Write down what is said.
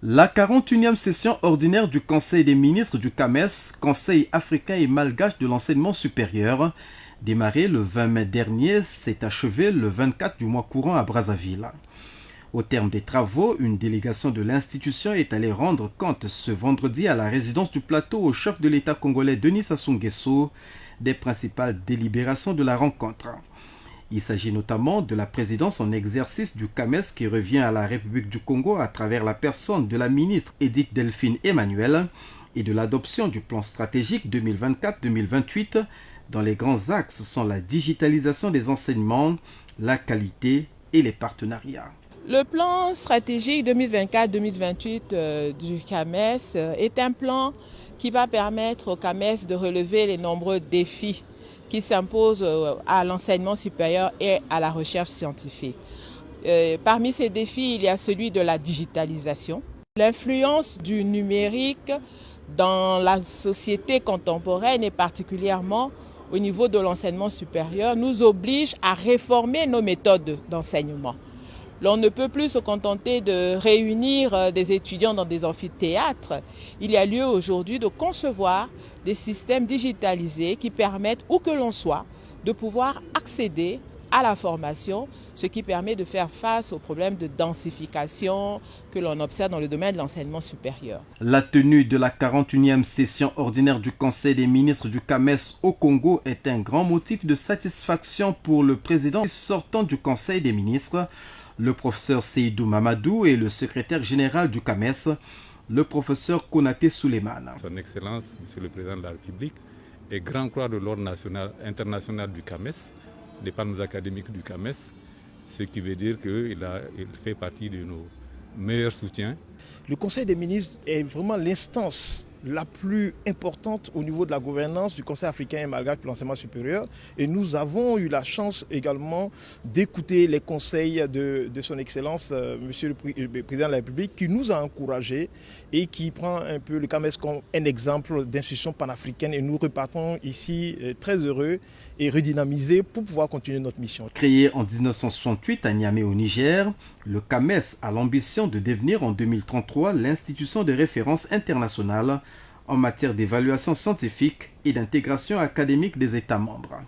La 41e session ordinaire du Conseil des ministres du CAMES, Conseil africain et malgache de l'enseignement supérieur, démarré le 20 mai dernier, s'est achevée le 24 du mois courant à Brazzaville. Au terme des travaux, une délégation de l'institution est allée rendre compte ce vendredi à la résidence du plateau au chef de l'État congolais Denis Sassou Nguesso des principales délibérations de la rencontre. Il s'agit notamment de la présidence en exercice du CAMES qui revient à la République du Congo à travers la personne de la ministre Edith Delphine Emmanuel et de l'adoption du plan stratégique 2024-2028 dont les grands axes sont la digitalisation des enseignements, la qualité et les partenariats. Le plan stratégique 2024-2028 du CAMES est un plan qui va permettre au CAMES de relever les nombreux défis qui s'imposent à l'enseignement supérieur et à la recherche scientifique. Parmi ces défis, il y a celui de la digitalisation. L'influence du numérique dans la société contemporaine et particulièrement au niveau de l'enseignement supérieur nous oblige à réformer nos méthodes d'enseignement. L'on ne peut plus se contenter de réunir des étudiants dans des amphithéâtres. Il y a lieu aujourd'hui de concevoir des systèmes digitalisés qui permettent, où que l'on soit, de pouvoir accéder à la formation, ce qui permet de faire face aux problèmes de densification que l'on observe dans le domaine de l'enseignement supérieur. La tenue de la 41e session ordinaire du Conseil des ministres du CAMES au Congo est un grand motif de satisfaction pour le président sortant du Conseil des ministres, le professeur Seydou Mamadou et le secrétaire général du CAMES, le professeur Konaté Souleymane. Son Excellence, Monsieur le Président de la République, est grand croix de l'ordre international du CAMES, des panneaux académiques du CAMES, ce qui veut dire qu'il fait partie de nos meilleurs soutiens. Le Conseil des ministres est vraiment l'instance la plus importante au niveau de la gouvernance du Conseil africain et malgache pour l'enseignement supérieur. Et nous avons eu la chance également d'écouter les conseils de son Excellence, Monsieur le Président de la République, qui nous a encouragés et qui prend un peu le CAMES comme un exemple d'institution panafricaine. Et nous repartons ici très heureux et redynamisés pour pouvoir continuer notre mission. Créé en 1968 à Niamey au Niger, le CAMES a l'ambition de devenir en 2033 l'institution de référence internationale en matière d'évaluation scientifique et d'intégration académique des États membres.